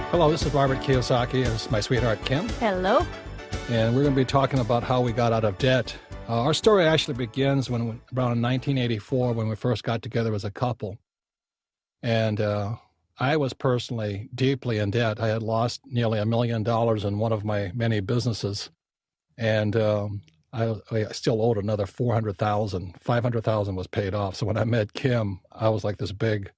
Hello, this is Robert Kiyosaki, and this is my sweetheart, Kim. Hello. And we're going to be talking about how we got out of debt. Our story actually begins around in 1984 when we first got together as a couple. And I was personally deeply in debt. I had lost nearly $1 million in one of my many businesses. And I still owed another $400,000. $500,000 was paid off. So when I met Kim, I was like this big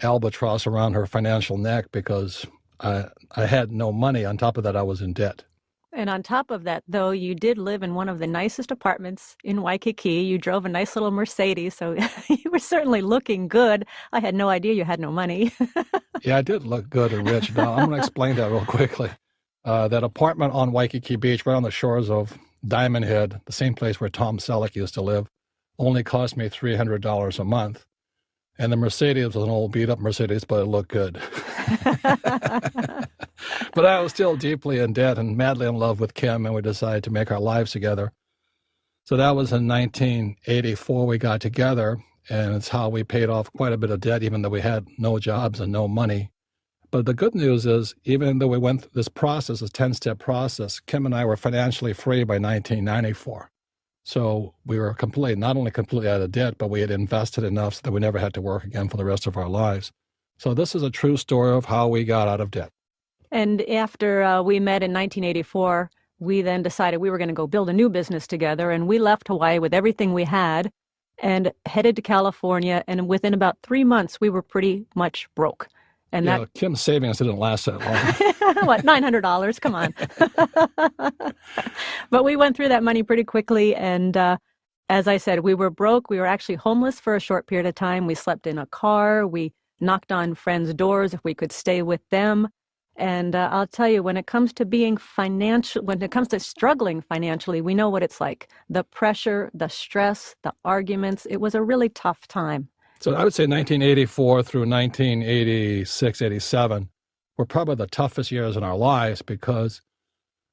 albatross around her financial neck because I had no money. On top of that, I was in debt. And on top of that, though, you did live in one of the nicest apartments in Waikiki. You drove a nice little Mercedes, so you were certainly looking good. I had no idea you had no money. Yeah, I did look good and rich. Now, I'm going to explain that real quickly. That apartment on Waikiki Beach, right on the shores of Diamond Head, the same place where Tom Selleck used to live, only cost me $300 a month. And the Mercedes was an old beat-up Mercedes, but it looked good. But I was still deeply in debt and madly in love with Kim, and we decided to make our lives together. So that was in 1984 we got together, and it's how we paid off quite a bit of debt, even though we had no jobs and no money. But the good news is, even though we went through this process, this 10-step process, Kim and I were financially free by 1994. So we were not only completely out of debt, but we had invested enough so that we never had to work again for the rest of our lives. So this is a true story of how we got out of debt. And after we met in 1984, we then decided we were going to go build a new business together. And we left Hawaii with everything we had and headed to California. And within about 3 months, we were pretty much broke. And yeah, Kim's savings didn't last that long. What, $900? Come on. But we went through that money pretty quickly. And as I said, we were broke. We were actually homeless for a short period of time. We slept in a car. We knocked on friends' doors if we could stay with them. And I'll tell you, when it comes to struggling financially, we know what it's like. The pressure, the stress, the arguments. It was a really tough time. So I would say 1984 through 1986, 87 were probably the toughest years in our lives because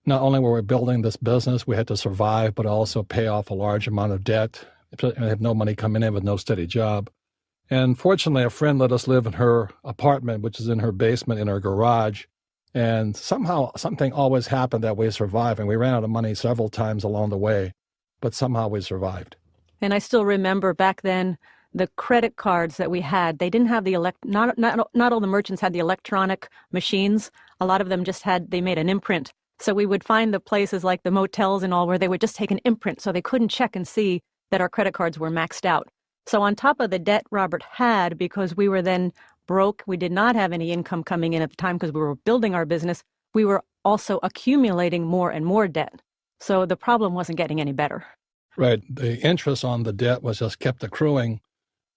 not only were we building this business, we had to survive, but also pay off a large amount of debt and have no money coming in with no steady job. And fortunately, a friend let us live in her apartment, which is in her basement, in her garage. And somehow something always happened that we survived. And we ran out of money several times along the way, but somehow we survived. And I still remember back then, the credit cards that we had, they didn't have not all the merchants had the electronic machines. A lot of them they made an imprint. So we would find the places like the motels and all where they would just take an imprint so they couldn't check and see that our credit cards were maxed out. So on top of the debt Robert had, because we were then broke, we did not have any income coming in at the time because we were building our business, we were also accumulating more and more debt. So the problem wasn't getting any better. Right. The interest on the debt was just kept accruing.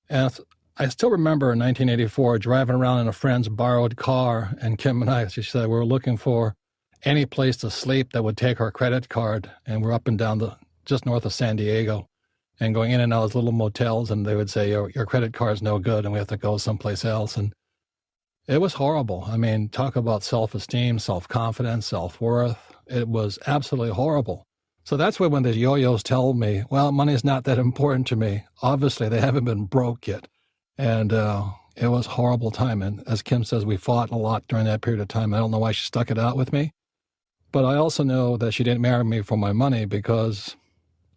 And I still remember in 1984 driving around in a friend's borrowed car, and Kim and I, she said, we were looking for any place to sleep that would take our credit card, and we're up and down just north of San Diego, and going in and out of little motels, and they would say, your credit card's no good, and we have to go someplace else. And it was horrible. I mean, talk about self-esteem, self-confidence, self-worth. It was absolutely horrible. So that's when the yo-yos told me, well, money's not that important to me. Obviously, they haven't been broke yet. And it was a horrible time. And as Kim says, we fought a lot during that period of time. I don't know why she stuck it out with me. But I also know that she didn't marry me for my money because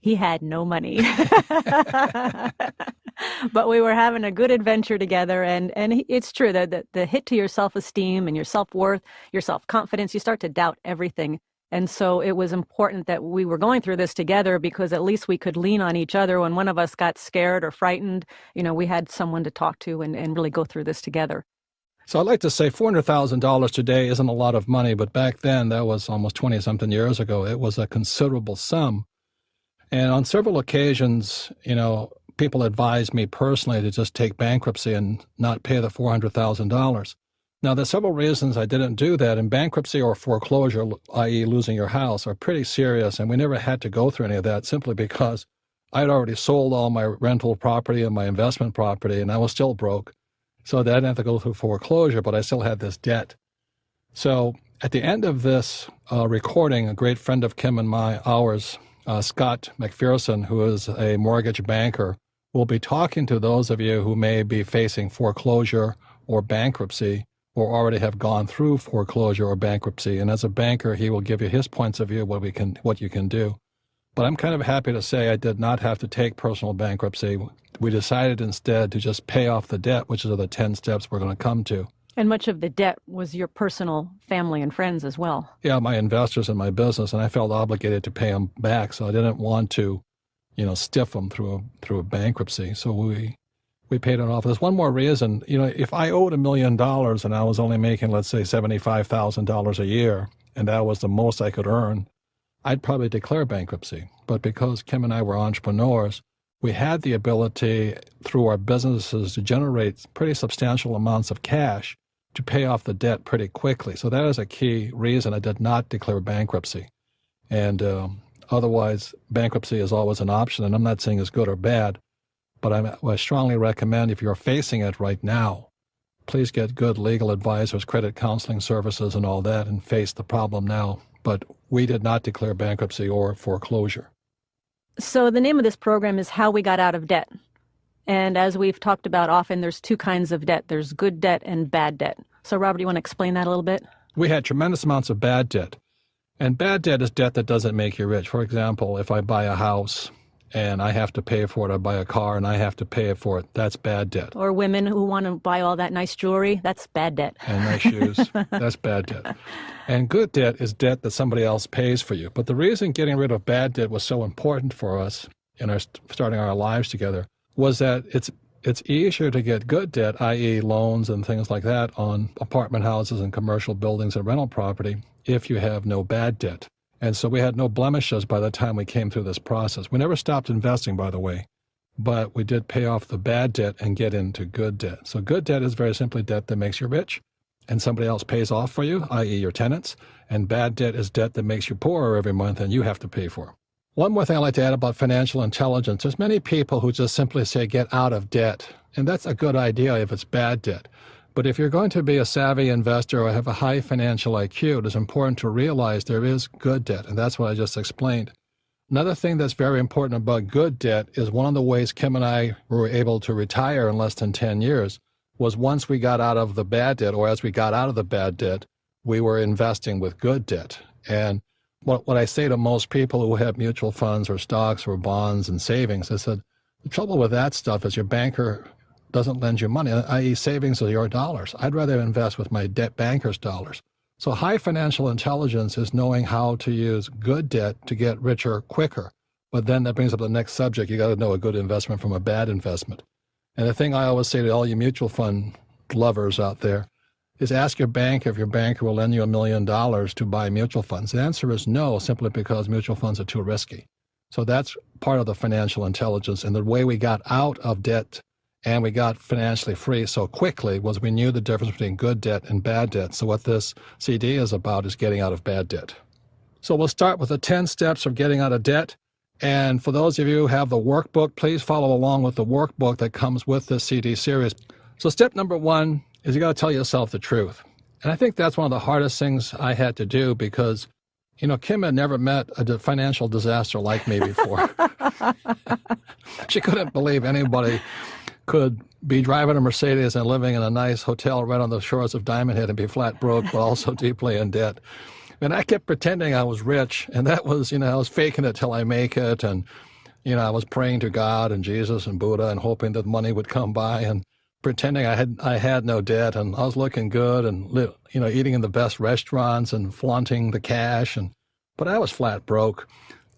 he had no money. But we were having a good adventure together. And it's true that the hit to your self-esteem and your self-worth, your self-confidence, you start to doubt everything. And so it was important that we were going through this together because at least we could lean on each other. When one of us got scared or frightened, we had someone to talk to and really go through this together. So I'd like to say $400,000 today isn't a lot of money, but back then, that was almost 20-something years ago, it was a considerable sum. And on several occasions, people advised me personally to just take bankruptcy and not pay the $400,000. Now, there's several reasons I didn't do that, and bankruptcy or foreclosure, i.e. losing your house, are pretty serious, and we never had to go through any of that simply because I had already sold all my rental property and my investment property, and I was still broke. So I didn't have to go through foreclosure, but I still had this debt. So at the end of this recording, a great friend of Kim and ours, Scott McPherson, who is a mortgage banker, will be talking to those of you who may be facing foreclosure or bankruptcy or already have gone through foreclosure or bankruptcy. And as a banker, he will give you his points of view, what you can do. But I'm kind of happy to say I did not have to take personal bankruptcy. We decided instead to just pay off the debt, which are the 10 steps we're going to come to. And much of the debt was your personal family and friends as well. Yeah, my investors in my business, and I felt obligated to pay them back, so I didn't want to, stiff them through a bankruptcy. So we paid it off. There's one more reason. If I owed $1 million and I was only making, let's say, $75,000 a year, and that was the most I could earn, I'd probably declare bankruptcy. But because Kim and I were entrepreneurs, we had the ability through our businesses to generate pretty substantial amounts of cash to pay off the debt pretty quickly. So that is a key reason I did not declare bankruptcy. And otherwise, bankruptcy is always an option, and I'm not saying it's good or bad, but I strongly recommend if you're facing it right now, please get good legal advisors, credit counseling services, and all that, and face the problem now. But we did not declare bankruptcy or foreclosure. So the name of this program is How We Got Out of Debt. And as we've talked about often, there's two kinds of debt. There's good debt and bad debt. So Robert, you want to explain that a little bit? We had tremendous amounts of bad debt. And bad debt is debt that doesn't make you rich. For example, if I buy a house and I have to pay for it, I buy a car and I have to pay for it, that's bad debt. Or women who want to buy all that nice jewelry, that's bad debt. And nice shoes, that's bad debt. And good debt is debt that somebody else pays for you. But the reason getting rid of bad debt was so important for us in our starting our lives together was that it's easier to get good debt, i.e. loans and things like that on apartment houses and commercial buildings and rental property if you have no bad debt. And so we had no blemishes by the time we came through this process. We never stopped investing, by the way, but we did pay off the bad debt and get into good debt. So good debt is very simply debt that makes you rich and somebody else pays off for you, i.e. your tenants. And bad debt is debt that makes you poorer every month and you have to pay for. One more thing I'd like to add about financial intelligence. There's many people who just simply say, get out of debt. And that's a good idea if it's bad debt. But if you're going to be a savvy investor or have a high financial IQ, it is important to realize there is good debt. And that's what I just explained. Another thing that's very important about good debt is one of the ways Kim and I were able to retire in less than 10 years was once we got out of the bad debt, or as we got out of the bad debt, we were investing with good debt. And what I say to most people who have mutual funds or stocks or bonds and savings, I said, the trouble with that stuff is your banker doesn't lend you money, i.e. savings are your dollars. I'd rather invest with my debt banker's dollars. So high financial intelligence is knowing how to use good debt to get richer quicker. But then that brings up the next subject. You got to know a good investment from a bad investment. And the thing I always say to all you mutual fund lovers out there is ask your bank if your banker will lend you $1 million to buy mutual funds. The answer is no, simply because mutual funds are too risky. So that's part of the financial intelligence. And the way we got out of debt and we got financially free so quickly was we knew the difference between good debt and bad debt. So what this CD is about is getting out of bad debt. So we'll start with the 10 steps of getting out of debt. And for those of you who have the workbook, please follow along with the workbook that comes with this CD series. So step number 1 is you got to tell yourself the truth. And I think that's one of the hardest things I had to do because, Kim had never met a financial disaster like me before. She couldn't believe anybody could be driving a Mercedes and living in a nice hotel right on the shores of Diamond Head and be flat broke, but also deeply in debt. And I kept pretending I was rich, and that was, I was faking it till I make it. And, I was praying to God and Jesus and Buddha and hoping that money would come by and pretending I had no debt, and I was looking good and, eating in the best restaurants and flaunting the cash. But I was flat broke.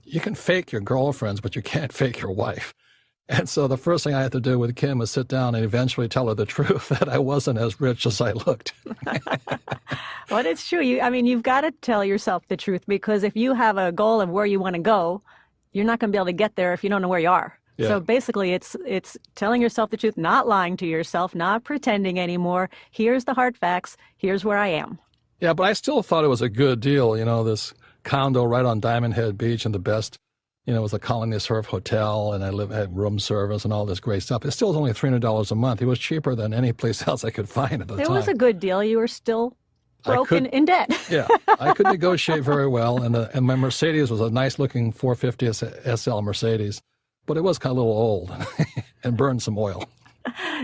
You can fake your girlfriends, but you can't fake your wife. And so the first thing I had to do with Kim was sit down and eventually tell her the truth that I wasn't as rich as I looked. Well, it's true. You've got to tell yourself the truth, because if you have a goal of where you want to go, you're not going to be able to get there if you don't know where you are. Yeah. So basically, it's telling yourself the truth, not lying to yourself, not pretending anymore. Here's the hard facts. Here's where I am. Yeah, but I still thought it was a good deal. This condo right on Diamond Head Beach and the best. It was a Colony Surf hotel, and I had room service and all this great stuff. It still was only $300 a month. It was cheaper than any place else I could find at the time. It was a good deal. You were still broke in debt. Yeah, I could negotiate very well, and my Mercedes was a nice-looking 450 SL Mercedes, but it was kind of a little old and burned some oil.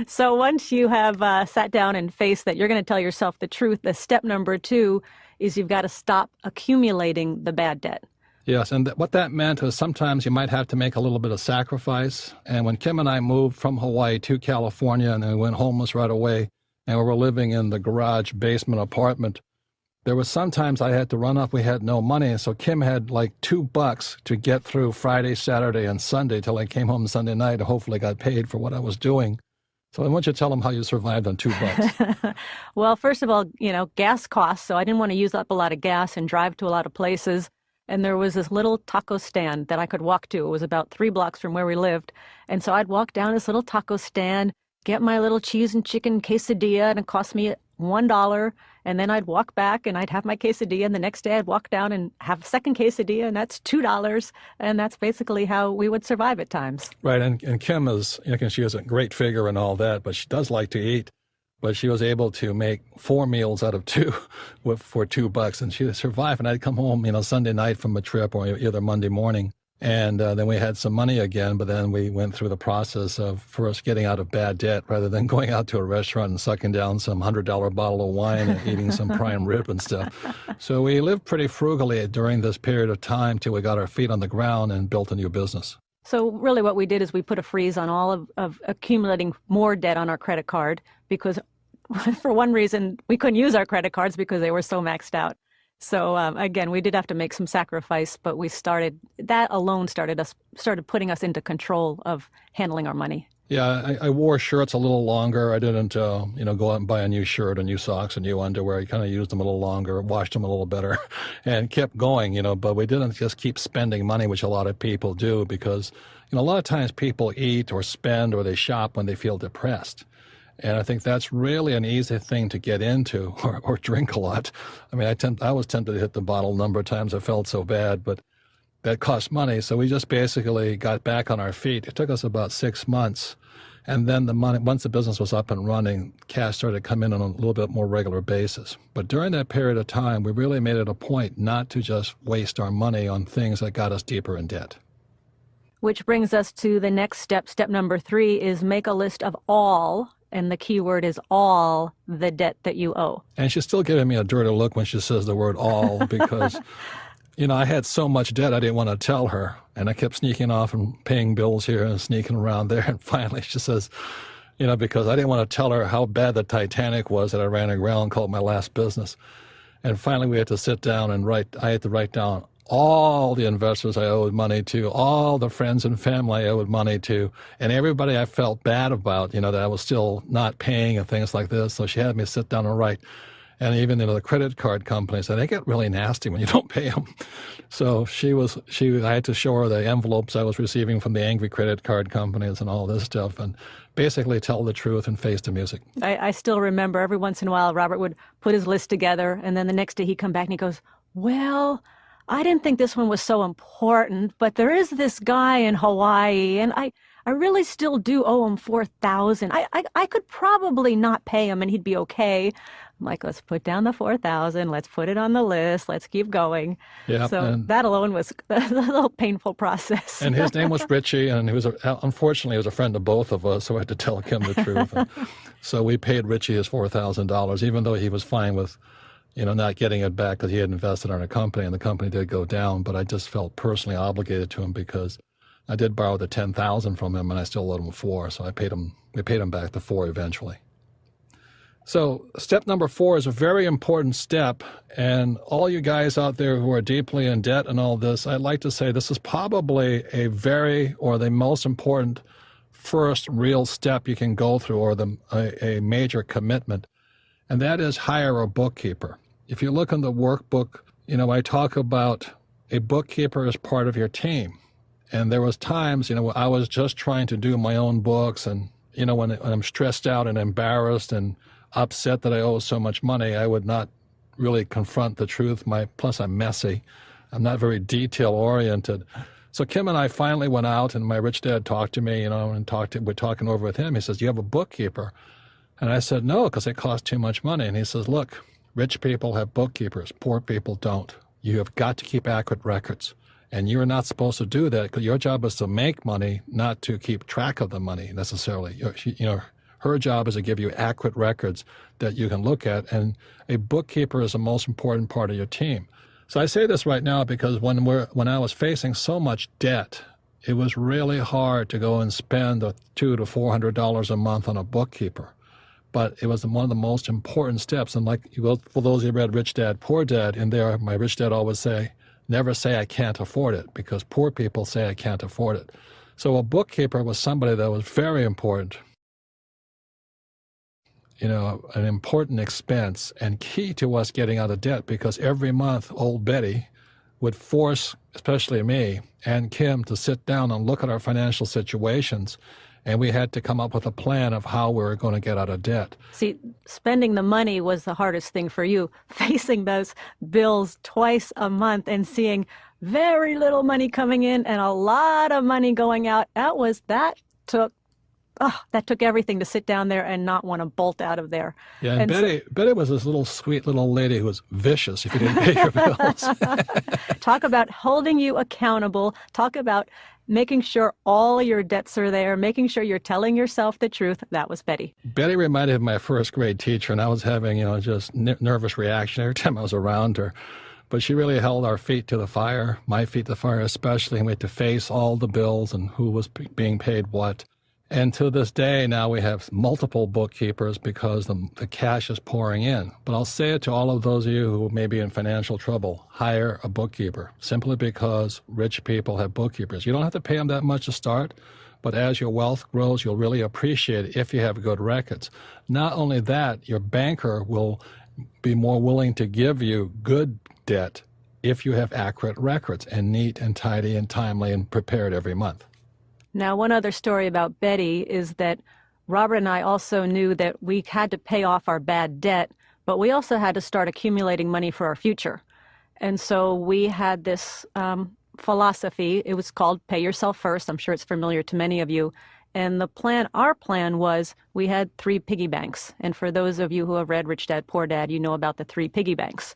So once you have sat down and faced that you're going to tell yourself the truth, the step number two is you've got to stop accumulating the bad debt. Yes, and what that meant is sometimes you might have to make a little bit of sacrifice. And when Kim and I moved from Hawaii to California and then we went homeless right away, and we were living in the garage basement apartment, there was sometimes I had to run up. We had no money, and so Kim had like $2 to get through Friday, Saturday, and Sunday till I came home Sunday night and hopefully got paid for what I was doing. So I want you to tell them how you survived on $2. Well, first of all, gas costs. So I didn't want to use up a lot of gas and drive to a lot of places. And there was this little taco stand that I could walk to. It was about 3 blocks from where we lived. And so I'd walk down this little taco stand, get my little cheese and chicken quesadilla, and it cost me $1. And then I'd walk back and I'd have my quesadilla. And the next day I'd walk down and have a second quesadilla, and that's $2. And that's basically how we would survive at times. Right. And Kim is, she has a great figure and all that, but she does like to eat. But she was able to make 4 meals out of 2 for $2, and she survived. And I'd come home, Sunday night from a trip or either Monday morning, and then we had some money again. But then we went through the process of first getting out of bad debt rather than going out to a restaurant and sucking down some $100 bottle of wine and eating some prime rib and stuff. So we lived pretty frugally during this period of time till we got our feet on the ground and built a new business. So really what we did is we put a freeze on all of accumulating more debt on our credit card because for one reason, we couldn't use our credit cards because they were so maxed out. So again, we did have to make some sacrifice, but that alone started putting us into control of handling our money. Yeah, I wore shirts a little longer. I didn't, go out and buy a new shirt, a new socks, a new underwear. I kind of used them a little longer, washed them a little better, and kept going, but we didn't just keep spending money, which a lot of people do, because, a lot of times people eat or spend or they shop when they feel depressed. And I think that's really an easy thing to get into or drink a lot. I mean, I was tempted to hit the bottle a number of times. I felt so bad, but that cost money. So we just basically got back on our feet. It took us about 6 months. And then the money, once the business was up and running, cash started to come in on a little bit more regular basis. But during that period of time, we really made it a point not to just waste our money on things that got us deeper in debt. Which brings us to the next step. Step number 3 is make a list of all, and the key word is all, the debt that you owe. And she's still giving me a dirty look when she says the word all because, I had so much debt I didn't want to tell her. And I kept sneaking off and paying bills here and sneaking around there. And finally she says, because I didn't want to tell her how bad the Titanic was that I ran aground and called my last business. And finally we had to sit down and I had to write down all the investors I owed money to, all the friends and family I owed money to, and everybody I felt bad about, that I was still not paying and things like this. So she had me sit down and write. And even, the credit card companies, they get really nasty when you don't pay them. So I had to show her the envelopes I was receiving from the angry credit card companies and all this stuff, and basically tell the truth and face the music. I still remember every once in a while, Robert would put his list together, and then the next day he'd come back and he goes, well, I didn't think this one was so important, but there is this guy in Hawaii, and I really still do owe him $4,000. I could probably not pay him, and he'd be okay. I'm like, let's put down the $4,000. Let's put it on the list. Let's keep going. Yeah, so that alone was a little painful process. And his name was Richie, and unfortunately, he was a friend of both of us, so I had to tell him the truth. And so we paid Richie his $4,000, even though he was fine with not getting it back because he had invested in a company and the company did go down. But I just felt personally obligated to him because I did borrow the $10,000 from him and I still owed him $4,000. So we paid him back the $4,000 eventually. So step number 4 is a very important step. And all you guys out there who are deeply in debt and all this, I'd like to say this is probably the most important first real step you can go through, or a major commitment. And that is hire a bookkeeper. If you look in the workbook, I talk about a bookkeeper as part of your team. And there was times, I was just trying to do my own books. And, when I'm stressed out and embarrassed and upset that I owe so much money, I would not really confront the truth. Plus I'm messy. I'm not very detail oriented. So Kim and I finally went out, and my rich dad talked to me, and we're talking over with him. He says, do you have a bookkeeper? And I said, no, because it costs too much money. And he says, look, rich people have bookkeepers. Poor people don't. You have got to keep accurate records. And you're not supposed to do that because your job is to make money, not to keep track of the money necessarily. Her job is to give you accurate records that you can look at. And a bookkeeper is the most important part of your team. So I say this right now because when I was facing so much debt, it was really hard to go and spend $200 to $400 a month on a bookkeeper. But it was one of the most important steps. And for those who read Rich Dad, Poor Dad, in there, my rich dad always say, never say I can't afford it, because poor people say I can't afford it. So a bookkeeper was somebody that was very important, an important expense and key to us getting out of debt, because every month old Betty would force, especially me and Kim, to sit down and look at our financial situations. And we had to come up with a plan of how we were going to get out of debt. See, spending the money was the hardest thing for you, facing those bills twice a month and seeing very little money coming in and a lot of money going out. That took everything to sit down there and not want to bolt out of there. Yeah, and Betty was this little sweet little lady who was vicious if you didn't pay your bills. Talk about holding you accountable. Talk about making sure all your debts are there, making sure you're telling yourself the truth. That was Betty. Betty reminded me of my first grade teacher, and I was having, just nervous reaction every time I was around her. But she really held our feet to the fire, my feet to the fire especially, and we had to face all the bills and who was being paid what. And to this day, now we have multiple bookkeepers because the cash is pouring in. But I'll say it to all of those of you who may be in financial trouble, hire a bookkeeper, simply because rich people have bookkeepers. You don't have to pay them that much to start, but as your wealth grows, you'll really appreciate it if you have good records. Not only that, your banker will be more willing to give you good debt if you have accurate records and neat and tidy and timely and prepared every month. Now, one other story about Betty is that Robert and I also knew that we had to pay off our bad debt, but we also had to start accumulating money for our future. And so we had this philosophy. It was called Pay Yourself First. I'm sure it's familiar to many of you. And our plan was we had 3 piggy banks. And for those of you who have read Rich Dad, Poor Dad, you know about the 3 piggy banks.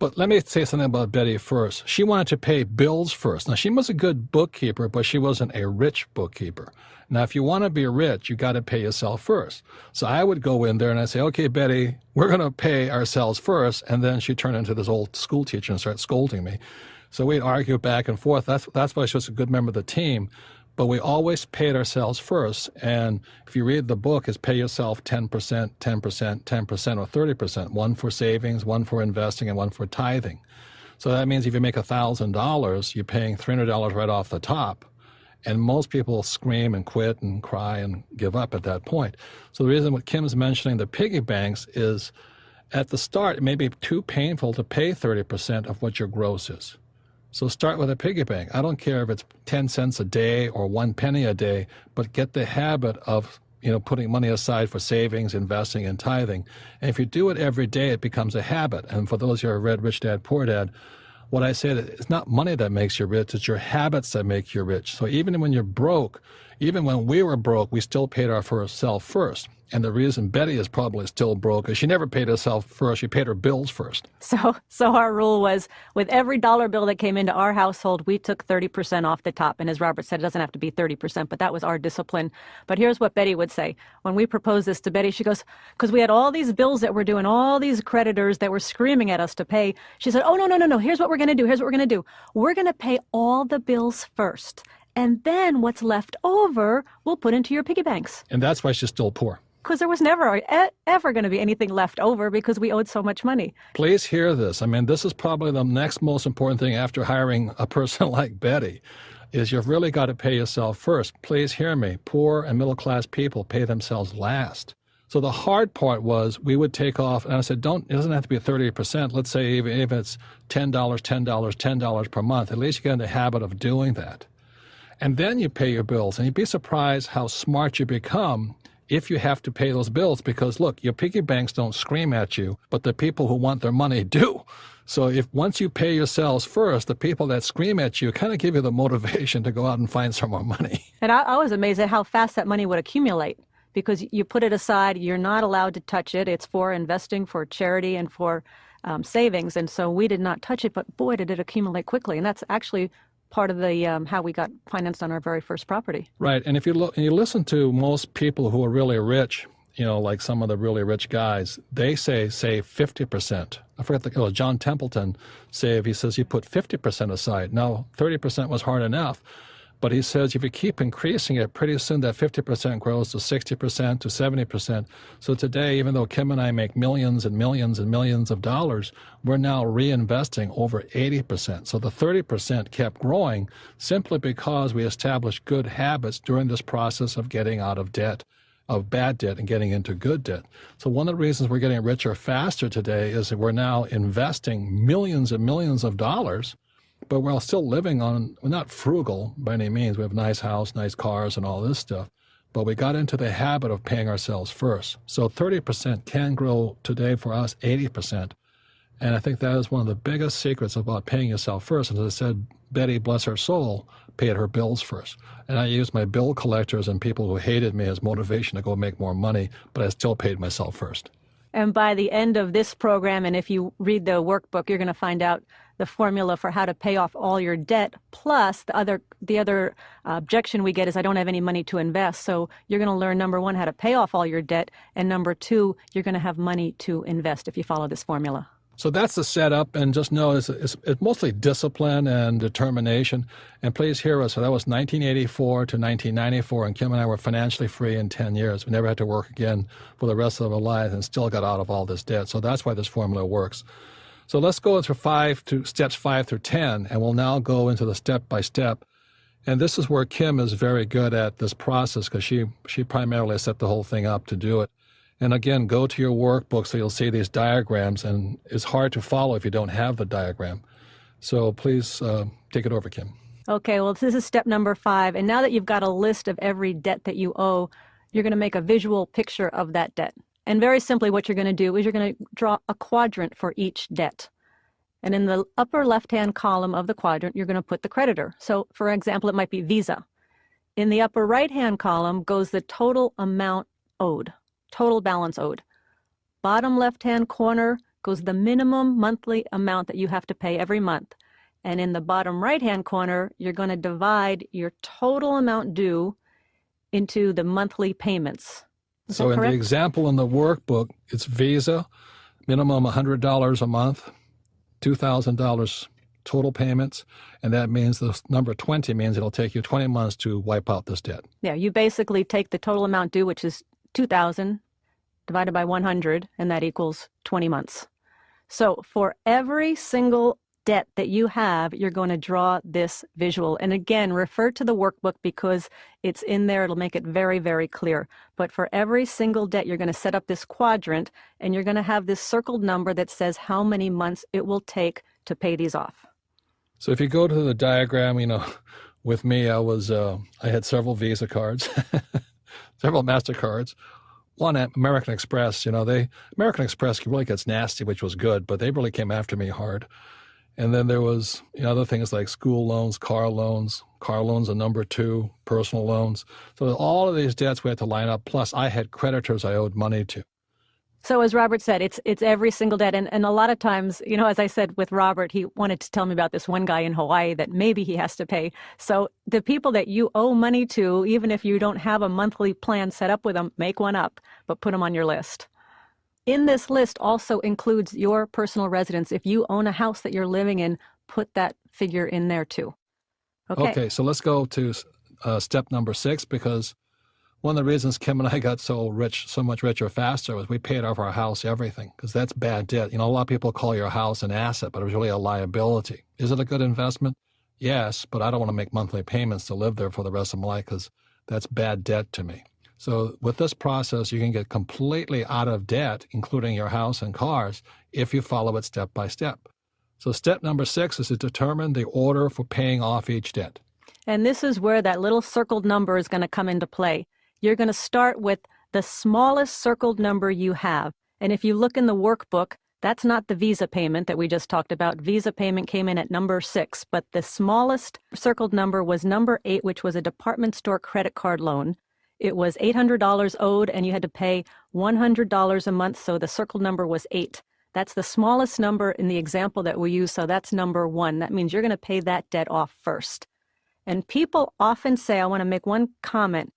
But let me say something about Betty first. She wanted to pay bills first. Now, she was a good bookkeeper, but she wasn't a rich bookkeeper. Now, if you want to be rich, you got to pay yourself first. So I would go in there and I'd say, okay, Betty, we're going to pay ourselves first. And then she'd turn into this old school teacher and start scolding me. So we'd argue back and forth. That's why she was a good member of the team. But we always paid ourselves first. And if you read the book, it's pay yourself 10%, 10%, 10%, or 30%. One for savings, one for investing, and one for tithing. So that means if you make $1,000, you're paying $300 right off the top. And most people scream and quit and cry and give up at that point. So the reason what Kim's mentioning the piggy banks is at the start, it may be too painful to pay 30% of what your gross is. So start with a piggy bank. I don't care if it's 10 cents a day or 1 penny a day, but get the habit of, putting money aside for savings, investing, and tithing. And if you do it every day, it becomes a habit. And for those who have read Rich Dad, Poor Dad, what I say, it's not money that makes you rich, it's your habits that make you rich. So even when you're broke, even when we were broke, we still paid ourselves first. And the reason Betty is probably still broke is she never paid herself first. She paid her bills first. So our rule was with every dollar bill that came into our household, we took 30% off the top. And as Robert said, it doesn't have to be 30%, but that was our discipline. But here's what Betty would say. When we proposed this to Betty, she goes, because we had all these bills that were due and all these creditors that were screaming at us to pay. She said, oh, no. Here's what we're going to do. Here's what we're going to do. We're going to pay all the bills first. And then what's left over, we'll put into your piggy banks. And that's why she's still poor. Because there was never, ever going to be anything left over because we owed so much money. Please hear this. I mean, this is probably the next most important thing after hiring a person like Betty, is you've really got to pay yourself first. Please hear me. Poor and middle-class people pay themselves last. So the hard part was we would take off, and I said, it doesn't have to be 30%. Let's say even if it's $10, $10, $10 per month, at least you get in the habit of doing that. And then you pay your bills, and you'd be surprised how smart you become if you have to pay those bills, because look, your piggy banks don't scream at you, but the people who want their money do. So if once you pay yourselves first, the people that scream at you kind of give you the motivation to go out and find some more money. And I was amazed at how fast that money would accumulate, because you put it aside, you're not allowed to touch it. It's for investing, for charity, and for savings. And so we did not touch it, but boy, did it accumulate quickly. And that's actually part of the how we got financed on our very first property. Right. And if you look and you listen to most people who are really rich, like some of the really rich guys, they say 50%. I forget John Templeton he says he put 50% aside. Now 30% was hard enough. But he says if you keep increasing it, pretty soon that 50% grows to 60% to 70%. So today, even though Kim and I make millions and millions and millions of dollars, we're now reinvesting over 80%. So the 30% kept growing simply because we established good habits during this process of getting out of debt, of bad debt, and getting into good debt. So one of the reasons we're getting richer faster today is that we're now investing millions and millions of dollars, but we're still living we're not frugal by any means. We have a nice house, nice cars, and all this stuff. But we got into the habit of paying ourselves first. So 30% can grow today for us 80%. And I think that is one of the biggest secrets about paying yourself first. As I said, Betty, bless her soul, paid her bills first. And I used my bill collectors and people who hated me as motivation to go make more money, but I still paid myself first. And by the end of this program, and if you read the workbook, you're going to find out the formula for how to pay off all your debt. Plus, the other objection we get is I don't have any money to invest. So you're going to learn, number one, how to pay off all your debt. And number two, you're going to have money to invest if you follow this formula. So that's the setup, and just know it's mostly discipline and determination. And please hear us. So that was 1984 to 1994, and Kim and I were financially free in 10 years. We never had to work again for the rest of our lives and still got out of all this debt. So that's why this formula works. So let's go through steps 5 through 10, and we'll now go into the step by step. And this is where Kim is very good at this process because she primarily set the whole thing up to do it. And again, go to your workbook so you'll see these diagrams, and it's hard to follow if you don't have the diagram. So please take it over, Kim. Okay, well, this is step number 5. And now that you've got a list of every debt that you owe, you're going to make a visual picture of that debt. And very simply, what you're going to do is you're going to draw a quadrant for each debt. And in the upper left-hand column of the quadrant, you're going to put the creditor. So, for example, it might be Visa. In the upper right-hand column goes the total amount owed. Total balance owed. Bottom left-hand corner goes the minimum monthly amount that you have to pay every month. And in the bottom right-hand corner, you're going to divide your total amount due into the monthly payments. So in the example in the workbook, it's Visa, minimum $100 a month, $2,000 total payments, and that means the number 20 means it'll take you 20 months to wipe out this debt. Yeah, you basically take the total amount due, which is $2,000 divided by 100, and that equals 20 months. So for every single debt that you have, you're going to draw this visual. And again, refer to the workbook because it's in there. It'll make it very, very clear. But for every single debt, you're going to set up this quadrant, and you're going to have this circled number that says how many months it will take to pay these off. So if you go to the diagram, with me, I had several Visa cards, several MasterCards. One at American Express, American Express really gets nasty, which was good, but they really came after me hard. And then there was other things like school loans, car loans are number 2, personal loans. So all of these debts we had to line up. Plus, I had creditors I owed money to. So as Robert said, it's every single debt. And a lot of times, as I said with Robert, he wanted to tell me about this one guy in Hawaii that maybe he has to pay. So the people that you owe money to, even if you don't have a monthly plan set up with them, make one up, but put them on your list. In this list also includes your personal residence. If you own a house that you're living in, put that figure in there too. Okay, so let's go to step number 6, because one of the reasons Kim and I got so much richer faster was we paid off our house, everything, because that's bad debt. A lot of people call your house an asset, but it was really a liability. Is it a good investment? Yes, but I don't want to make monthly payments to live there for the rest of my life because that's bad debt to me. So with this process, you can get completely out of debt, including your house and cars, if you follow it step by step. So step number 6 is to determine the order for paying off each debt. And this is where that little circled number is going to come into play. You're going to start with the smallest circled number you have. And if you look in the workbook, that's not the Visa payment that we just talked about. Visa payment came in at number 6, but the smallest circled number was number 8, which was a department store credit card loan. It was $800 owed, and you had to pay $100 a month, so the circled number was 8. That's the smallest number in the example that we use, so that's number 1. That means you're going to pay that debt off first. And people often say, I want to make one comment,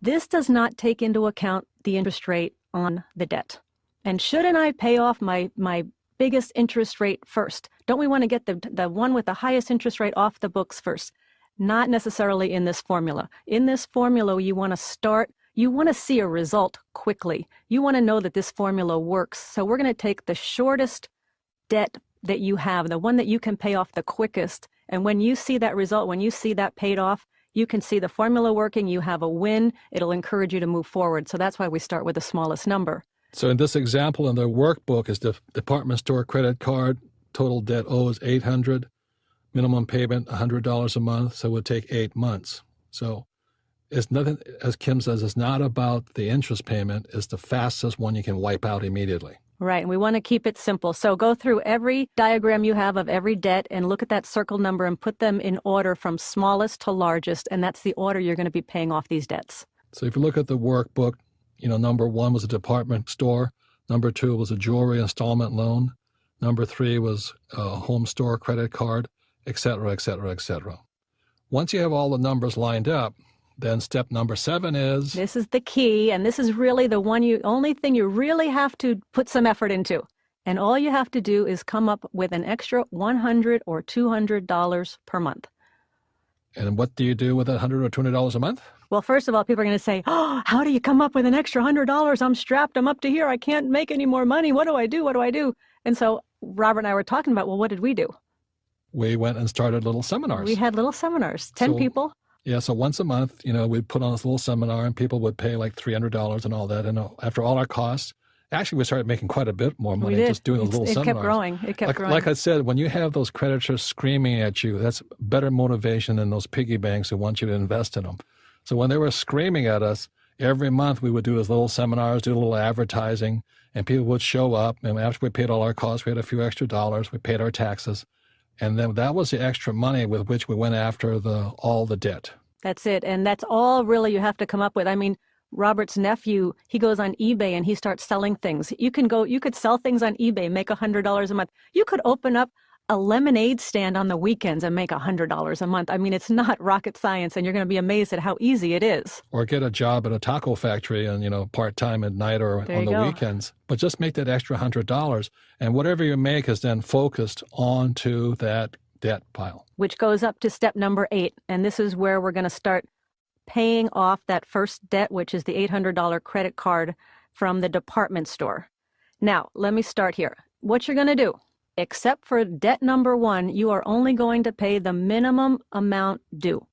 this does not take into account the interest rate on the debt. And shouldn't I pay off my biggest interest rate first? Don't we want to get the one with the highest interest rate off the books first? Not necessarily in this formula. In this formula, you want to see a result quickly. You want to know that this formula works. So we're going to take the shortest debt that you have, the one that you can pay off the quickest. And when you see that result, when you see that paid off, you can see the formula working, you have a win, it'll encourage you to move forward. So that's why we start with the smallest number. So in this example in the workbook is the department store credit card, total debt owes $800, minimum payment $100 a month, so it would take 8 months. So it's nothing, as Kim says, it's not about the interest payment, it's the fastest one you can wipe out immediately. Right, and we want to keep it simple. So go through every diagram you have of every debt and look at that circle number and put them in order from smallest to largest, and that's the order you're going to be paying off these debts. So if you look at the workbook, number 1 was a department store, number 2 was a jewelry installment loan, number 3 was a home store credit card, et cetera, et cetera, et cetera. Once you have all the numbers lined up, then step number 7 is... This is the key, and this is really the only thing you really have to put some effort into. And all you have to do is come up with an extra $100 or $200 per month. And what do you do with that $100 or $200 a month? Well, first of all, people are going to say, oh, how do you come up with an extra $100? I'm strapped. I'm up to here. I can't make any more money. What do I do? What do I do? And so Robert and I were talking about, well, what did we do? We went and started little seminars. We had little seminars, 10 people. Yeah, so once a month, we'd put on this little seminar and people would pay like $300 and all that. And after all our costs, actually we started making quite a bit more money just doing those little seminars. It kept growing. Like I said, when you have those creditors screaming at you, that's better motivation than those piggy banks who want you to invest in them. So when they were screaming at us, every month we would do those little seminars, do a little advertising, and people would show up. And after we paid all our costs, we had a few extra dollars, we paid our taxes. And then that was the extra money with which we went after all the debt. That's it. And that's all really you have to come up with. I mean, Robert's nephew, he goes on eBay and he starts selling things. You could sell things on eBay, make $100 a month. You could open up a lemonade stand on the weekends and make $100 a month. I mean, it's not rocket science, and you're going to be amazed at how easy it is. Or get a job at a taco factory and, part-time at night or on the weekends. But just make that extra $100, and whatever you make is then focused onto that debt pile. Which goes up to step number 8, and this is where we're going to start paying off that first debt, which is the $800 credit card from the department store. Now, let me start here. What you're going to do, except for debt number 1, you are only going to pay the minimum amount due.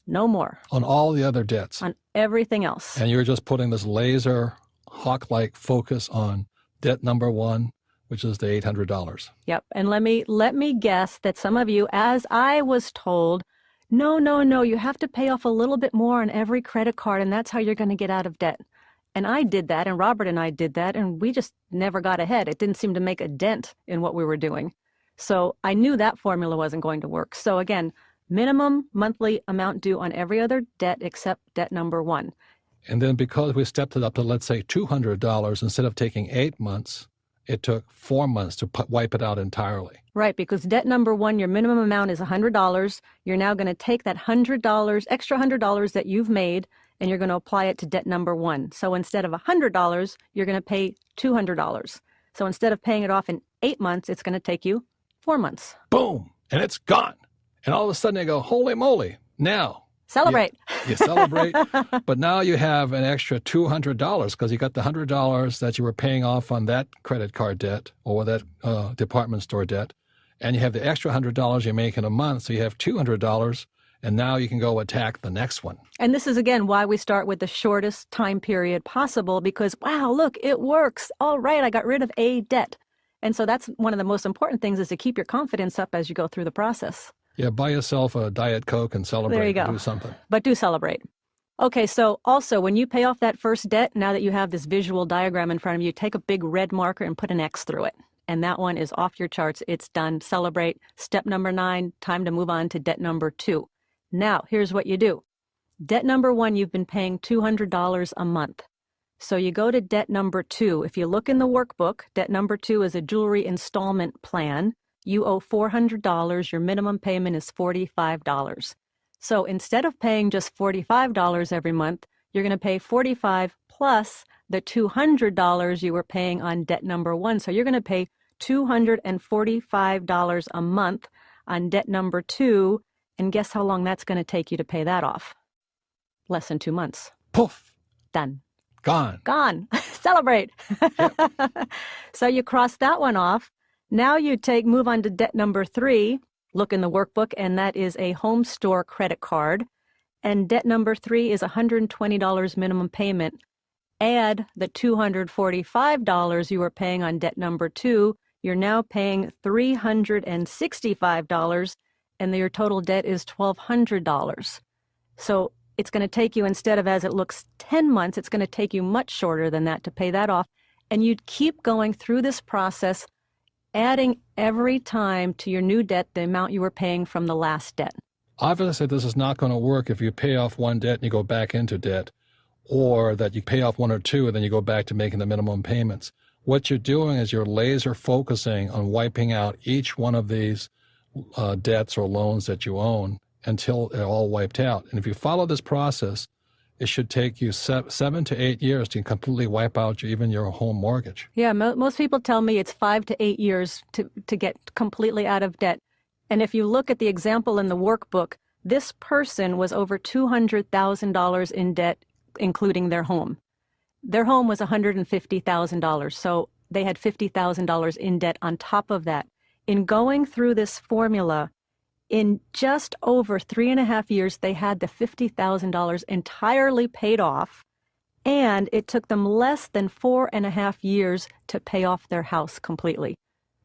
No more. On all the other debts. On everything else. And you're just putting this laser hawk-like focus on debt number 1, which is the $800. Yep. And let me guess that some of you, as I was told, no, you have to pay off a little bit more on every credit card, and that's how you're going to get out of debt. And I did that, and Robert and I did that, and we just never got ahead. It didn't seem to make a dent in what we were doing. So I knew that formula wasn't going to work. So again, minimum monthly amount due on every other debt except debt number 1. And then because we stepped it up to, let's say, $200, instead of taking 8 months, it took 4 months to wipe it out entirely. Right, because debt number 1, your minimum amount is $100. You're now going to take that extra $100 that you've made, and you're going to apply it to debt number 1. So instead of $100, you're going to pay $200. So instead of paying it off in 8 months, it's going to take you 4 months. Boom! And it's gone. And all of a sudden they go, holy moly, now. Celebrate. You celebrate, but now you have an extra $200 because you got the $100 that you were paying off on that credit card debt or that department store debt, and you have the extra $100 you make in a month, so you have $200, and now you can go attack the next one. And this is, again, why we start with the shortest time period possible, because, wow, look, it works. All right, I got rid of a debt. And so that's one of the most important things, is to keep your confidence up as you go through the process. Yeah, buy yourself a Diet Coke and celebrate. There you go. Do something. But do celebrate. Okay, so also when you pay off that first debt, now that you have this visual diagram in front of you, take a big red marker and put an X through it. And that one is off your charts. It's done. Celebrate. Step number 9, time to move on to debt number 2. Now, here's what you do. Debt number 1, you've been paying $200 a month. So you go to debt number 2. If you look in the workbook, debt number 2 is a jewelry installment plan. You owe $400. Your minimum payment is $45. So instead of paying just $45 every month, you're going to pay $45 plus the $200 you were paying on debt number 1. So you're going to pay $245 a month on debt number 2. And guess how long that's going to take you to pay that off? Less than 2 months. Poof. Done. Gone. Gone. Celebrate. Yep. So you cross that one off. Now you move on to debt number 3. Look in the workbook, and that is a home store credit card. And debt number 3 is $120 minimum payment. Add the $245 you were paying on debt number 2. You're now paying $365, and your total debt is $1,200. So it's going to take you, instead of, as it looks, 10 months, it's going to take you much shorter than that to pay that off. And you'd keep going through this process, adding every time to your new debt the amount you were paying from the last debt. Obviously, this is not going to work if you pay off one debt and you go back into debt, or that you pay off one or two and then you go back to making the minimum payments. What you're doing is you're laser focusing on wiping out each one of these debts or loans that you own until they're all wiped out. And if you follow this process, it should take you 7 to 8 years to completely wipe out even your home mortgage. Yeah, most people tell me it's 5 to 8 years to get completely out of debt. And if you look at the example in the workbook, this person was over $200,000 in debt, including their home. Their home was $150,000, so they had $50,000 in debt on top of that. In going through this formula, in just over 3.5 years, they had the $50,000 entirely paid off, and it took them less than 4.5 years to pay off their house completely.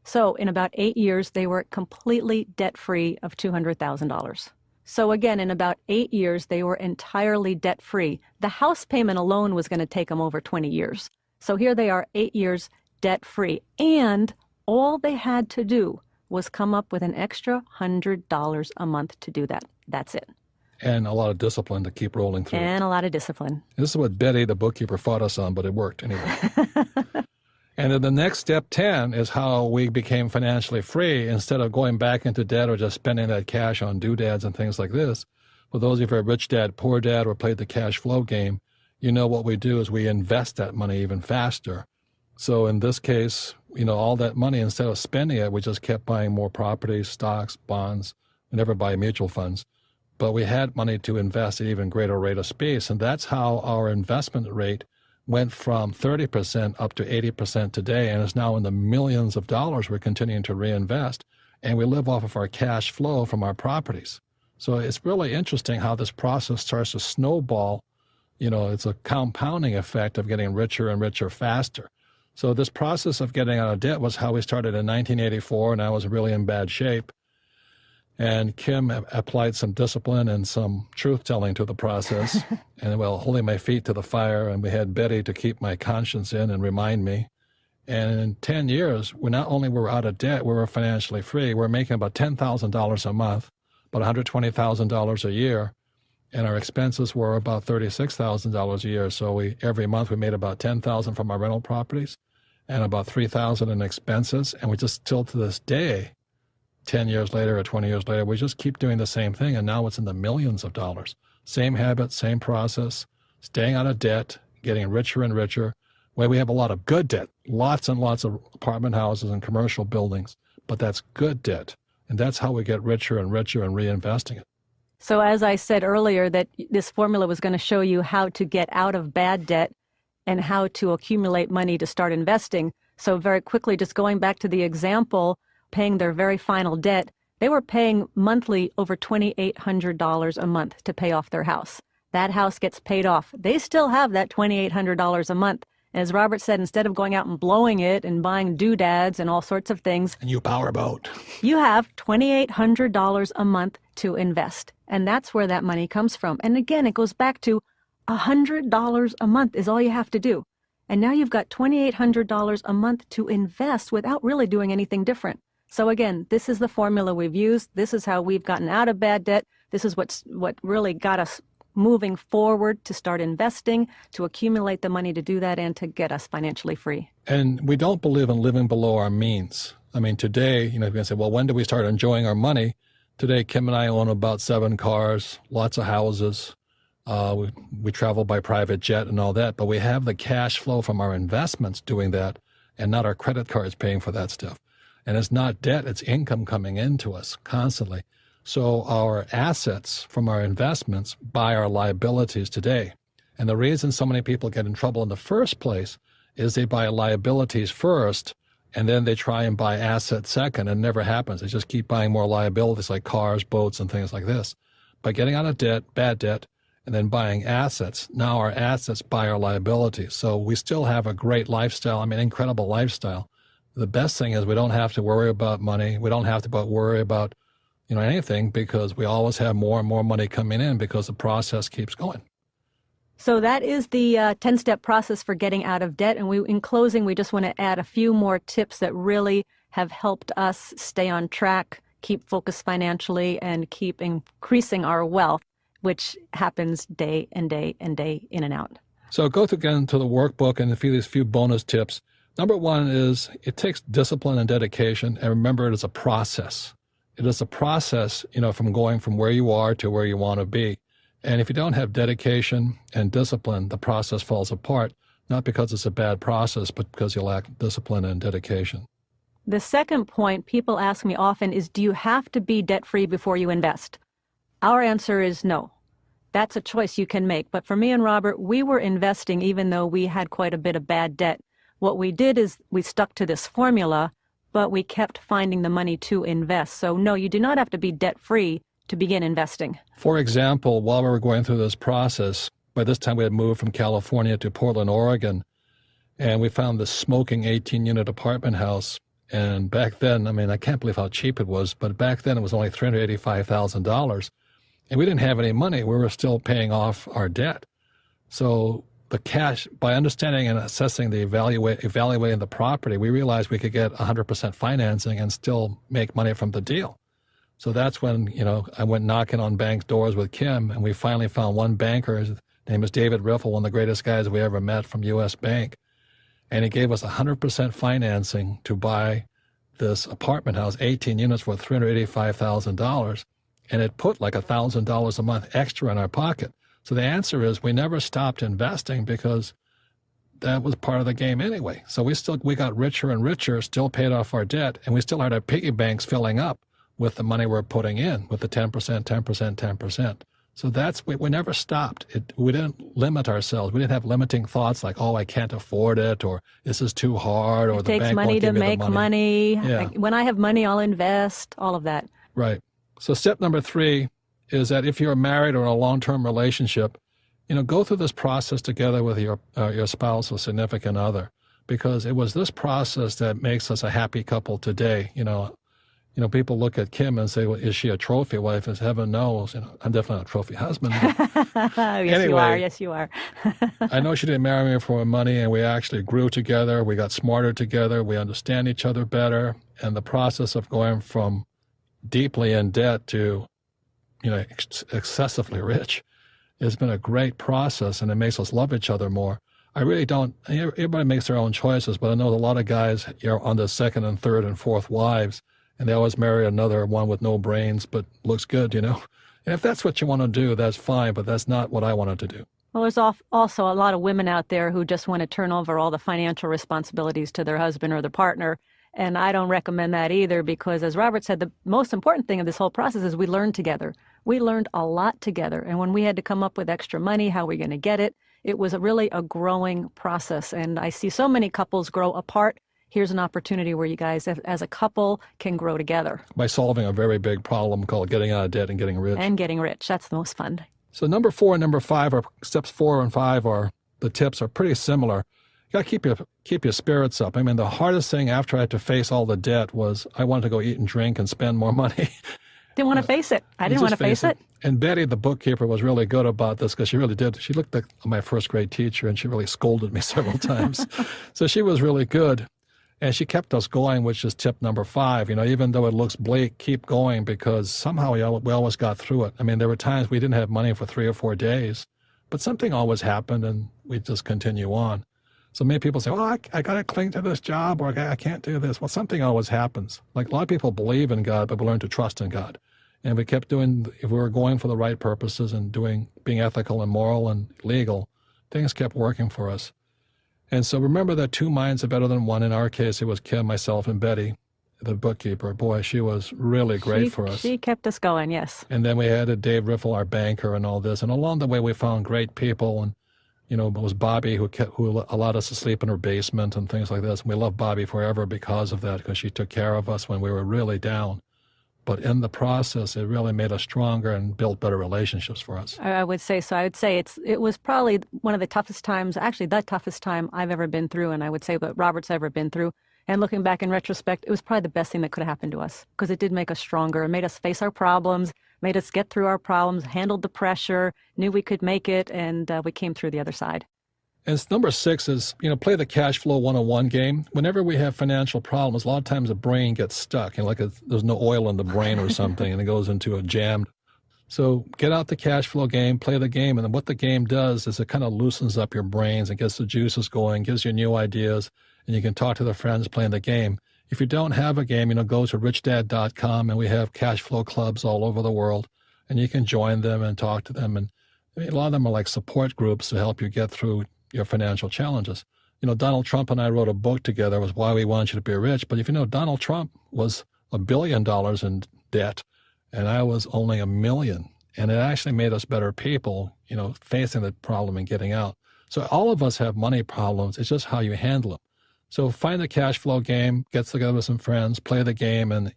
So in about 8 years, they were completely debt-free of $200,000. So again, in about 8 years, they were entirely debt-free. The house payment alone was going to take them over 20 years. So here they are, 8 years debt-free. And all they had to do was come up with an extra $100 a month to do that. That's it. And a lot of discipline to keep rolling through. And a lot of discipline. This is what Betty, the bookkeeper, fought us on, but it worked anyway. And then the next step 10 is how we became financially free instead of going back into debt or just spending that cash on doodads and things like this. For those of you who are rich dad, poor dad, or played the cash flow game, you know what we do is we invest that money even faster. So in this case, all that money, instead of spending it, we just kept buying more properties, stocks, bonds. We never buy mutual funds. But we had money to invest at even greater rate of speed. And that's how our investment rate went from 30% up to 80% today, and is now in the millions of dollars we're continuing to reinvest. And we live off of our cash flow from our properties. So it's really interesting how this process starts to snowball. It's a compounding effect of getting richer and richer faster. So this process of getting out of debt was how we started in 1984, and I was really in bad shape. And Kim applied some discipline and some truth-telling to the process, and holding my feet to the fire, and we had Betty to keep my conscience in and remind me. And in 10 years, we not only were out of debt, we were financially free. We're making about $10,000 a month, about $120,000 a year, and our expenses were about $36,000 a year. So every month we made about $10,000 from our rental properties and about $3,000 in expenses, and we just still to this day, 10 years later or 20 years later, we just keep doing the same thing, and now it's in the millions of dollars. Same habit, same process, staying out of debt, getting richer and richer. We have a lot of good debt, lots and lots of apartment houses and commercial buildings, but that's good debt, and that's how we get richer and richer and reinvesting it. So as I said earlier, that this formula was going to show you how to get out of bad debt and how to accumulate money to start investing. So very quickly, just going back to the example, paying their very final debt, they were paying monthly over $2,800 a month to pay off their house. That house gets paid off. They still have that $2,800 a month. As Robert said, instead of going out and blowing it and buying doodads and all sorts of things, and you powerboat, you have $2,800 a month to invest. And that's where that money comes from. And again, it goes back to $100 a month is all you have to do. And now you've got $2,800 a month to invest without really doing anything different. So again, this is the formula we've used. This is how we've gotten out of bad debt. This is what really got us moving forward to start investing, to accumulate the money to do that, and to get us financially free. And we don't believe in living below our means. I mean, today, you know, you can say, well, when do we start enjoying our money? Today, Kim and I own about 7 cars, lots of houses. We travel by private jet and all that, but we have the cash flow from our investments doing that and not our credit cards paying for that stuff. And it's not debt, it's income coming into us constantly. So our assets from our investments buy our liabilities today. And the reason so many people get in trouble in the first place is they buy liabilities first, and then they try and buy assets second, and it never happens. They just keep buying more liabilities like cars, boats, and things like this. By getting out of debt, bad debt, and then buying assets, now our assets buy our liabilities. So we still have a great lifestyle, I mean, incredible lifestyle. The best thing is we don't have to worry about money. We don't have to worry about, you know, anything, because we always have more and more money coming in because the process keeps going. So that is the 10-step process for getting out of debt. And in closing, we just want to add a few more tips that really have helped us stay on track, keep focused financially, and keep increasing our wealth, which happens day and day and day in and out. So go again to the workbook and these few bonus tips. Number 1 is it takes discipline and dedication. And remember, it is a process. It is a process, you know, from going from where you are to where you want to be. And if you don't have dedication and discipline, the process falls apart, not because it's a bad process, but because you lack discipline and dedication. The second point people ask me often is, do you have to be debt-free before you invest? Our answer is no. That's a choice you can make. But for me and Robert, we were investing even though we had quite a bit of bad debt. What we did is we stuck to this formula, but we kept finding the money to invest. So no, you do not have to be debt-free to begin investing. For example, while we were going through this process, by this time we had moved from California to Portland, Oregon, and we found this smoking 18-unit apartment house. And back then, I mean, I can't believe how cheap it was, but back then it was only $385,000. And we didn't have any money. We were still paying off our debt. So the cash, by understanding and assessing the evaluating the property, we realized we could get 100% financing and still make money from the deal. So that's when, you know, I went knocking on banks' doors with Kim, and we finally found one banker. His name is David Riffle, one of the greatest guys we ever met from U.S. Bank. And he gave us 100% financing to buy this apartment house, 18 units worth $385,000. And it put like $1,000 a month extra in our pocket. So the answer is we never stopped investing because that was part of the game anyway. So we got richer and richer, still paid off our debt, and we still had our piggy banks filling up with the money we're putting in, with the 10%, 10%, 10%. So we never stopped. We didn't limit ourselves. We didn't have limiting thoughts like, oh, I can't afford it, or this is too hard, or the bank won't give me the money. It takes money to make money. Yeah. When I have money, I'll invest, all of that. Right. So step number 3 is that if you're married or in a long-term relationship, you know, go through this process together with your spouse or significant other, because it was this process that makes us a happy couple today. You know, people look at Kim and say, well, is she a trophy wife? As heaven knows, you know, I'm definitely not a trophy husband. Yes, anyway, you are. Yes, you are. I know she didn't marry me for money, and we actually grew together. We got smarter together. We understand each other better. And the process of going from deeply in debt to, you know, excessively rich has been a great process, and it makes us love each other more. I really don't, everybody makes their own choices, but I know a lot of guys are on the second and third and fourth wives, and they always marry another one with no brains, but looks good, you know. And if that's what you want to do, that's fine, but that's not what I wanted to do. Well, there's also a lot of women out there who just want to turn over all the financial responsibilities to their husband or their partner. And I don't recommend that either, because as Robert said, the most important thing of this whole process is we learned together. We learned a lot together. And when we had to come up with extra money, how are we going to get it? It was really a growing process. And I see so many couples grow apart. Here's an opportunity where you guys, as a couple, can grow together. By solving a very big problem called getting out of debt and getting rich. And getting rich. That's the most fun. So number 4 and number 5 are steps 4 and 5 are the tips are pretty similar. You got to keep your spirits up. I mean, the hardest thing after I had to face all the debt was I wanted to go eat and drink and spend more money. Didn't want to face it. I didn't want to face it. And Betty, the bookkeeper, was really good about this because she really did. She looked like my first grade teacher, and she really scolded me several times. So she was really good. And she kept us going, which is tip number 5. Even though it looks bleak, keep going, because somehow we always got through it. I mean, there were times we didn't have money for 3 or 4 days, but something always happened and we just continue on. So many people say, well, I got to cling to this job, or I can't do this. Well, something always happens. Like, a lot of people believe in God, but we learn to trust in God. And we kept doing, if we were going for the right purposes and being ethical and moral and legal, things kept working for us. And so remember that 2 minds are better than one. In our case, it was Kim, myself, and Betty, the bookkeeper. Boy, she was really great for us. She kept us going, yes. And then we had Dave Riffle, our banker, and all this. And along the way, we found great people. And, it was Bobby who allowed us to sleep in her basement and things like this. And we love Bobby forever because of that, because she took care of us when we were really down. But in the process, it really made us stronger and built better relationships for us. I would say so. I would say it was probably one of the toughest times, actually the toughest time I've ever been through, and I would say that Robert's ever been through. And looking back in retrospect, it was probably the best thing that could have happened to us, because it did make us stronger. It made us face our problems, made us get through our problems, handled the pressure, knew we could make it, and we came through the other side. And number 6 is, play the cash flow 101 game. Whenever we have financial problems, a lot of times the brain gets stuck. There's no oil in the brain or something, and it goes into a jam. So get out the cash flow game, play the game. And then what the game does is it kind of loosens up your brains and gets the juices going, gives you new ideas, and you can talk to the friends playing the game. If you don't have a game, go to richdad.com, and we have cash flow clubs all over the world, and you can join them and talk to them. And a lot of them are like support groups to help you get through your financial challenges. Donald Trump and I wrote a book together. It was Why We Want You to Be Rich. But if Donald Trump was $1 billion in debt, and I was only $1 million. And it actually made us better people, facing the problem and getting out. So all of us have money problems. It's just how you handle them. So find the cash flow game, get together with some friends, play the game, and,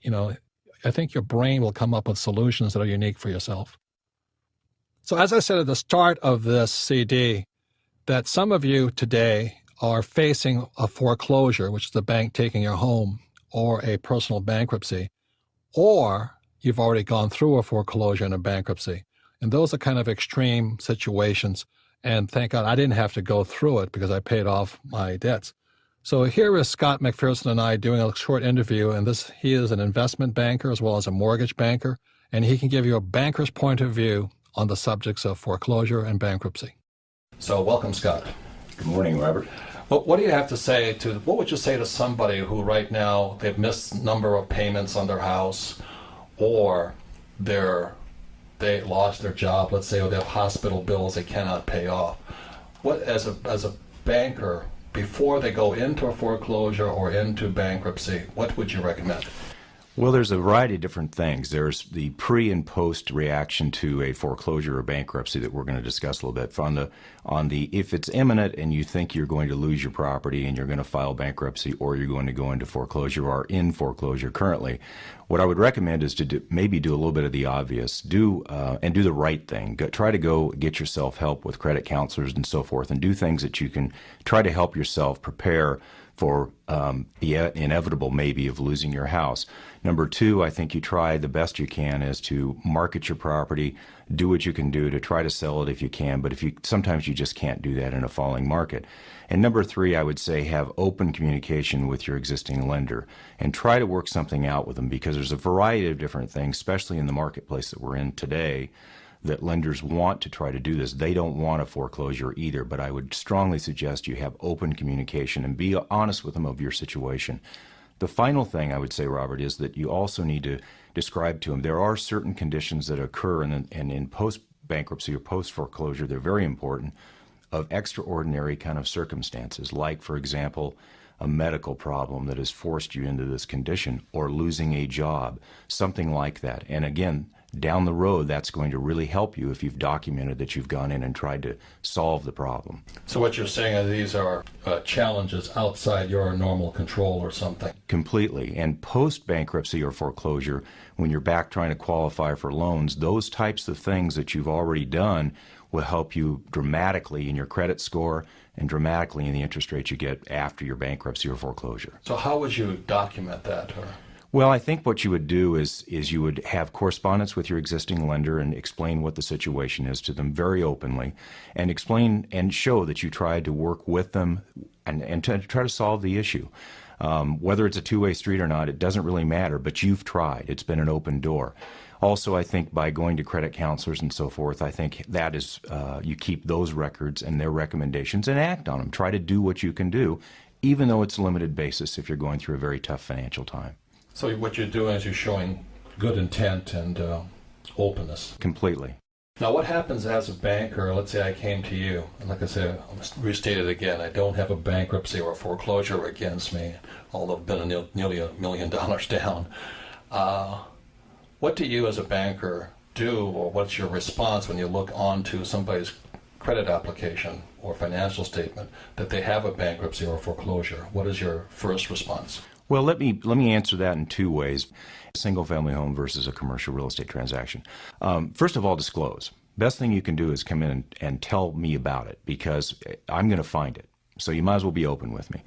I think your brain will come up with solutions that are unique for yourself. So as I said at the start of this CD, that some of you today are facing a foreclosure, which is the bank taking your home, or a personal bankruptcy, or you've already gone through a foreclosure and a bankruptcy. And those are kind of extreme situations. And thank God I didn't have to go through it, because I paid off my debts. So here is Scott McPherson and I doing a short interview. And he is an investment banker as well as a mortgage banker. And he can give you a banker's point of view on the subjects of foreclosure and bankruptcy. So welcome, Scott. Good morning, Robert. Well, what would you say to somebody who right now they've missed a number of payments on their house, or they lost their job, let's say, or they have hospital bills they cannot pay off? What, as a banker, before they go into a foreclosure or into bankruptcy, what would you recommend? Well, there's a variety of different things. There's the pre and post reaction to a foreclosure or bankruptcy that we're going to discuss a little bit. On the if it's imminent and you think you're going to lose your property and you're going to file bankruptcy, or you're going to go into foreclosure or are in foreclosure currently, what I would recommend is to maybe do a little bit of the obvious, and do the right thing. Try to go get yourself help with credit counselors and so forth, and do things that you can try to help yourself prepare for the inevitable maybe of losing your house. Number 2, I think you try the best you can is to market your property, do what you can do to try to sell it if you can, but sometimes you just can't do that in a falling market. And number 3, I would say have open communication with your existing lender and try to work something out with them, because there's a variety of different things, especially in the marketplace that we're in today, that lenders want to try to do this. They don't want a foreclosure either, but I would strongly suggest you have open communication and be honest with them of your situation. The final thing I would say, Robert, is that you also need to describe to them there are certain conditions that occur and in post-bankruptcy or post-foreclosure, they're very important, of extraordinary kind of circumstances, like, for example, a medical problem that has forced you into this condition, or losing a job, something like that. And again, down the road, that's going to really help you if you've documented that you've gone in and tried to solve the problem. So what you're saying is these are challenges outside your normal control or something? Completely. And post-bankruptcy or foreclosure, when you're back trying to qualify for loans, those types of things that you've already done will help you dramatically in your credit score and dramatically in the interest rate you get after your bankruptcy or foreclosure. So how would you document that? Well, I think what you would do is you would have correspondence with your existing lender and explain what the situation is to them very openly, and explain and show that you tried to work with them and to try to solve the issue. Whether it's a two-way street or not, it doesn't really matter, but you've tried. It's been an open door. Also, I think by going to credit counselors and so forth, I think that is, you keep those records and their recommendations and act on them. Try to do what you can do, even though it's a limited basis if you're going through a very tough financial time. So what you're doing is you're showing good intent and openness. Completely. Now, what happens as a banker? Let's say I came to you, and like I said, I'll restate it again. I don't have a bankruptcy or a foreclosure against me, although I've been nearly $1 million down. What do you as a banker do, or what's your response when you look onto somebody's credit application or financial statement that they have a bankruptcy or foreclosure? What is your first response? Well, let me answer that in two ways. A single-family home versus a commercial real estate transaction. First of all, disclose. Best thing you can do is come in and tell me about it, because I'm going to find it. So you might as well be open with me.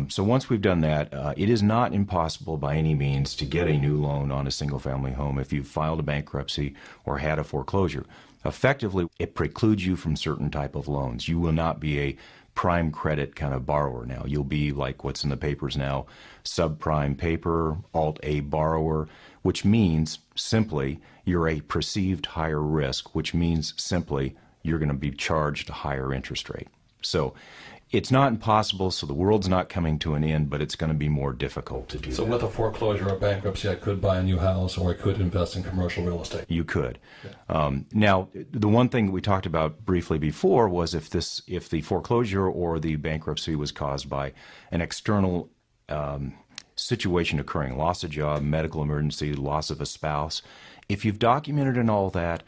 So once we've done that, it is not impossible by any means to get a new loan on a single-family home if you've filed a bankruptcy or had a foreclosure. Effectively, it precludes you from certain type of loans. You will not be a prime credit kind of borrower now. You'll be like what's in the papers now, subprime paper, Alt-A borrower, which means simply you're a perceived higher risk, which means simply you're going to be charged a higher interest rate. So it's not impossible, so the world's not coming to an end, but it's going to be more difficult to do that. So with a foreclosure or bankruptcy, I could buy a new house, or I could invest in commercial real estate. You could. Yeah. Now, the one thing that we talked about briefly before was if the foreclosure or the bankruptcy was caused by an external situation occurring, loss of job, medical emergency, loss of a spouse, if you've documented and all that,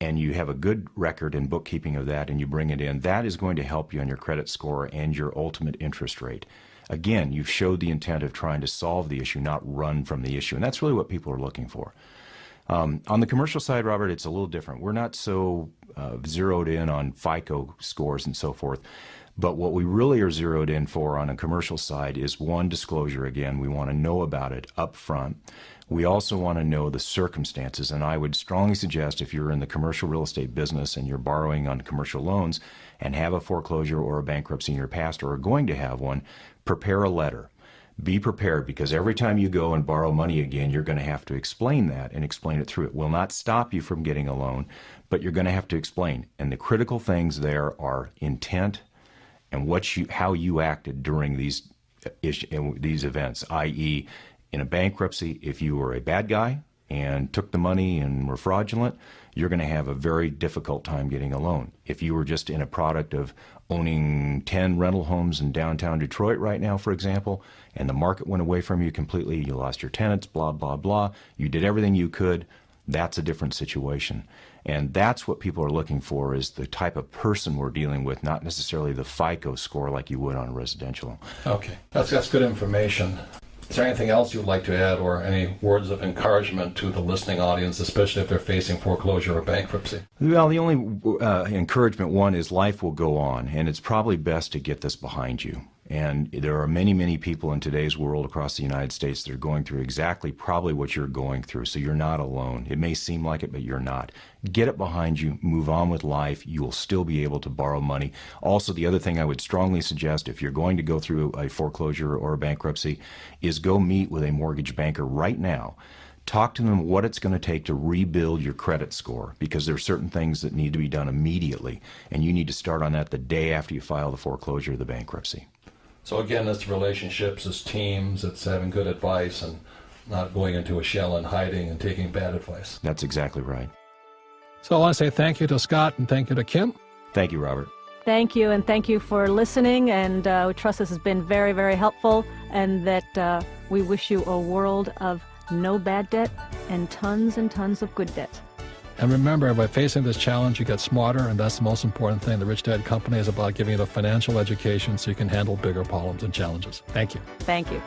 and you have a good record and bookkeeping of that, and you bring it in, that is going to help you on your credit score and your ultimate interest rate. Again, you've showed the intent of trying to solve the issue, not run from the issue, and that's really what people are looking for. On the commercial side, Robert, it's a little different. We're not so zeroed in on FICO scores and so forth, but what we really are zeroed in for on a commercial side is one, disclosure. Again, we want to know about it up front. We also want to know the circumstances, and I would strongly suggest if you're in the commercial real estate business and you're borrowing on commercial loans and have a foreclosure or a bankruptcy in your past or are going to have one, prepare a letter. Be prepared, because every time you go and borrow money again, you're going to have to explain that and explain it through. It will not stop you from getting a loan, but you're going to have to explain. And the critical things there are intent and how you acted during these events, i.e., in a bankruptcy, if you were a bad guy and took the money and were fraudulent, you're going to have a very difficult time getting a loan. If you were just in a product of owning 10 rental homes in downtown Detroit right now, for example, and the market went away from you completely, you lost your tenants, blah, blah, blah, you did everything you could, that's a different situation. And that's what people are looking for, is the type of person we're dealing with, not necessarily the FICO score like you would on a residential. Okay, that's good information. Is there anything else you'd like to add, or any words of encouragement to the listening audience, especially if they're facing foreclosure or bankruptcy? Well, the only encouragement, one, is life will go on, and it's probably best to get this behind you. And there are many, many people in today's world across the United States that are going through exactly probably what you're going through, so you're not alone. It may seem like it, but you're not. Get it behind you, move on with life. You will still be able to borrow money. Also, the other thing I would strongly suggest, if you're going to go through a foreclosure or a bankruptcy, is go meet with a mortgage banker right now. Talk to them what it's going to take to rebuild your credit score, because there are certain things that need to be done immediately, and you need to start on that the day after you file the foreclosure or the bankruptcy. So again, it's relationships, it's teams, it's having good advice and not going into a shell and hiding and taking bad advice. That's exactly right. So I want to say thank you to Scott and thank you to Kim. Thank you, Robert. Thank you, and thank you for listening, and we trust this has been very, very helpful, and that we wish you a world of no bad debt and tons of good debt. And remember, by facing this challenge, you get smarter, and that's the most important thing. The Rich Dad Company is about giving you the financial education so you can handle bigger problems and challenges. Thank you. Thank you.